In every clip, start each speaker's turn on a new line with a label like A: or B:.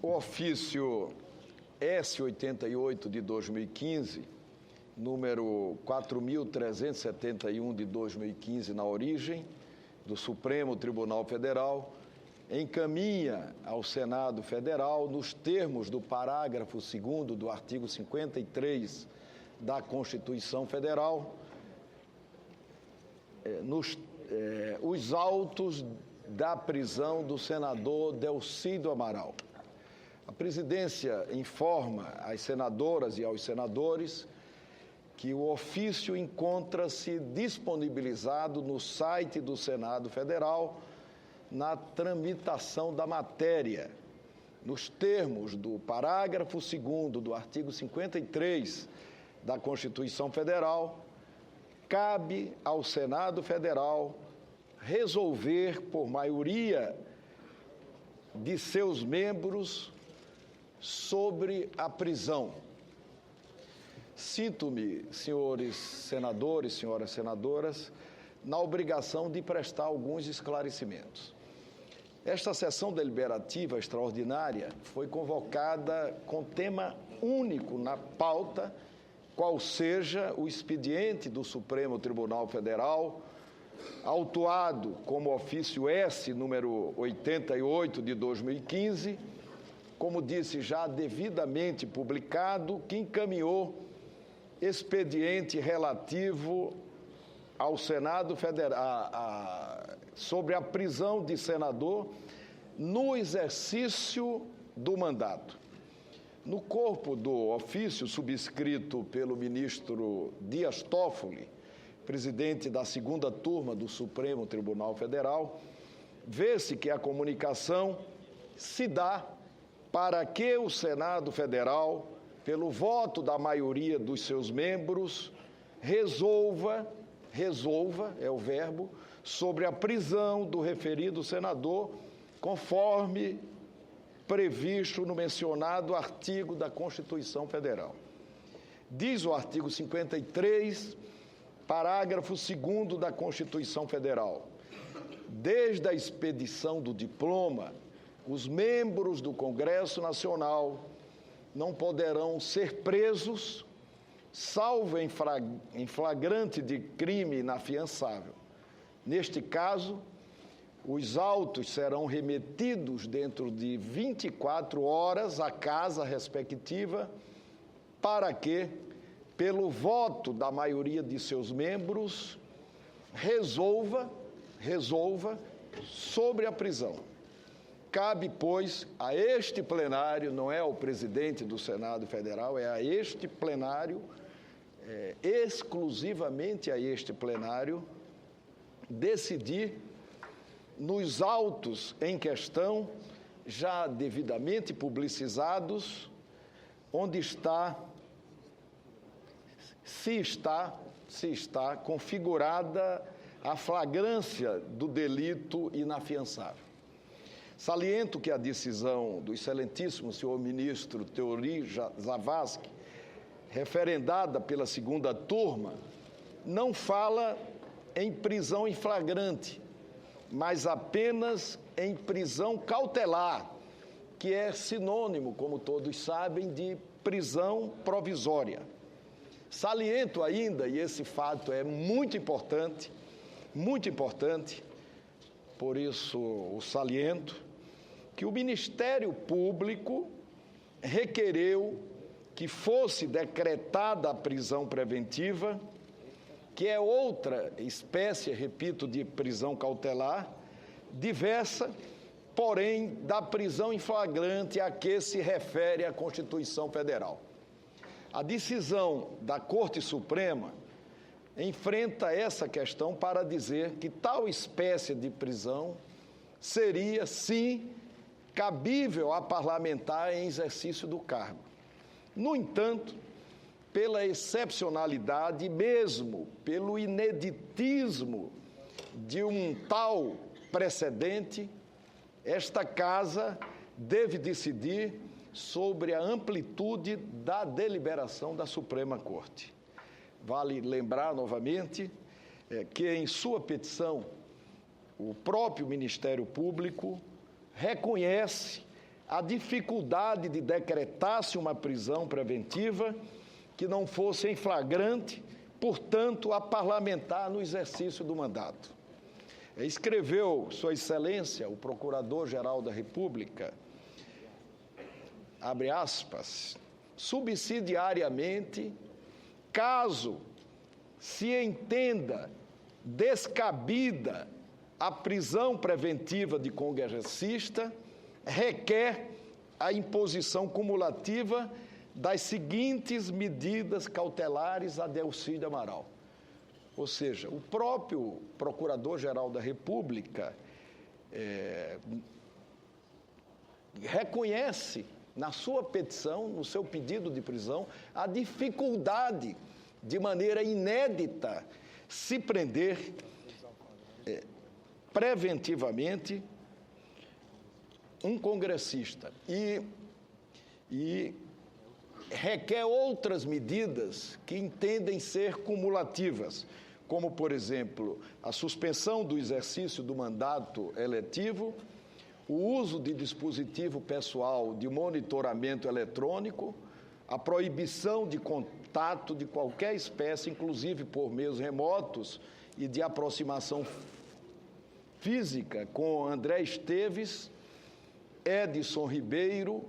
A: O ofício S88 de 2015, número 4.371 de 2015 na origem, do Supremo Tribunal Federal, encaminha ao Senado Federal, nos termos do parágrafo 2º do artigo 53 da Constituição Federal, os autos da prisão do senador Delcídio Amaral. A presidência informa às senadoras e aos senadores que o ofício encontra-se disponibilizado no site do Senado Federal na tramitação da matéria, nos termos do parágrafo 2º do artigo 53 da Constituição Federal. Cabe ao Senado Federal resolver, por maioria de seus membros, sobre a prisão. Sinto-me, senhores senadores, senhoras senadoras, na obrigação de prestar alguns esclarecimentos. Esta sessão deliberativa extraordinária foi convocada com tema único na pauta, qual seja o expediente do Supremo Tribunal Federal, autuado como ofício S, número 88 de 2015, como disse, já devidamente publicado, que encaminhou expediente relativo ao Senado Federal sobre a prisão de senador no exercício do mandato. No corpo do ofício subscrito pelo ministro Dias Toffoli, presidente da segunda turma do Supremo Tribunal Federal, vê-se que a comunicação se dá para que o Senado Federal, pelo voto da maioria dos seus membros, resolva, é o verbo, sobre a prisão do referido senador, conforme previsto no mencionado artigo da Constituição Federal. Diz o artigo 53, parágrafo 2º da Constituição Federal: desde a expedição do diploma, os membros do Congresso Nacional não poderão ser presos, salvo em flagrante de crime inafiançável. Neste caso, os autos serão remetidos dentro de 24 horas à casa respectiva, para que, pelo voto da maioria de seus membros, resolva sobre a prisão. Cabe, pois, a este plenário, não é ao presidente do Senado Federal, é a este plenário, exclusivamente a este plenário, decidir nos autos em questão, já devidamente publicizados, onde se está configurada a flagrância do delito inafiançável. Saliento que a decisão do excelentíssimo senhor ministro Teori Zavascki, referendada pela segunda turma, não fala em prisão em flagrante, mas apenas em prisão cautelar, que é sinônimo, como todos sabem, de prisão provisória. Saliento ainda, e esse fato é muito importante, por isso o saliento, que o Ministério Público requereu que fosse decretada a prisão preventiva, que é outra espécie, repito, de prisão cautelar, diversa, porém, da prisão em flagrante a que se refere a Constituição Federal. A decisão da Corte Suprema enfrenta essa questão para dizer que tal espécie de prisão seria, sim, cabível a parlamentar em exercício do cargo. No entanto, pela excepcionalidade e mesmo pelo ineditismo de um tal precedente, esta Casa deve decidir sobre a amplitude da deliberação da Suprema Corte. Vale lembrar novamente que em sua petição o próprio Ministério Público reconhece a dificuldade de decretar-se uma prisão preventiva que não fosse em flagrante, portanto, a parlamentar no exercício do mandato. Escreveu Sua Excelência, o Procurador-Geral da República, abre aspas, subsidiariamente, caso se entenda descabida a prisão preventiva de congressista, requer a imposição cumulativa das seguintes medidas cautelares a Delcídio Amaral. Ou seja, o próprio Procurador-Geral da República reconhece na sua petição, no seu pedido de prisão, a dificuldade, de maneira inédita, se prender preventivamente um congressista e requer outras medidas que entendem ser cumulativas, como, por exemplo, a suspensão do exercício do mandato eletivo, o uso de dispositivo pessoal de monitoramento eletrônico, a proibição de contato de qualquer espécie, inclusive por meios remotos, e de aproximação física com André Esteves, Edson Ribeiro,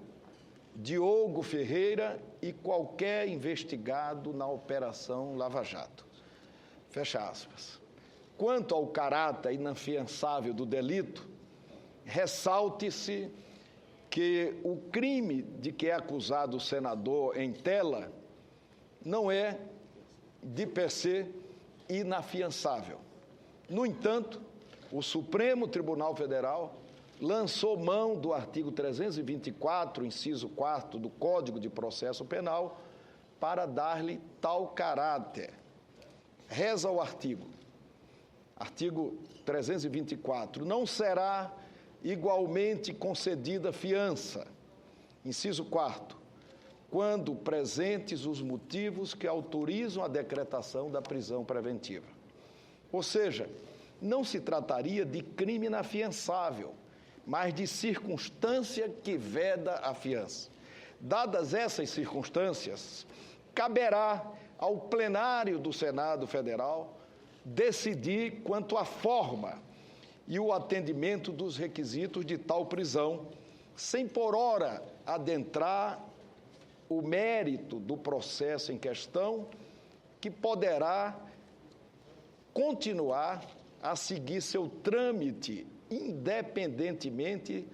A: Diogo Ferreira e qualquer investigado na Operação Lava Jato. Fecha aspas. Quanto ao caráter inafiançável do delito, ressalte-se que o crime de que é acusado o senador em tela não é, de per se, inafiançável. No entanto, o Supremo Tribunal Federal lançou mão do artigo 324, inciso 4 do Código de Processo Penal, para dar-lhe tal caráter. Reza o artigo 324, não será igualmente concedida fiança, inciso 4, quando presentes os motivos que autorizam a decretação da prisão preventiva. Ou seja, não se trataria de crime inafiançável, mas de circunstância que veda a fiança. Dadas essas circunstâncias, caberá ao plenário do Senado Federal decidir quanto à forma e o atendimento dos requisitos de tal prisão, sem por ora adentrar o mérito do processo em questão, que poderá continuar a seguir seu trâmite, independentemente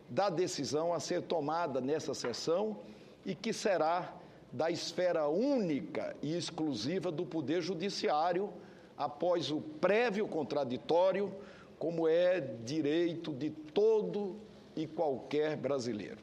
A: da decisão a ser tomada nessa sessão e que será da esfera única e exclusiva do Poder Judiciário, após o prévio contraditório, como é direito de todo e qualquer brasileiro.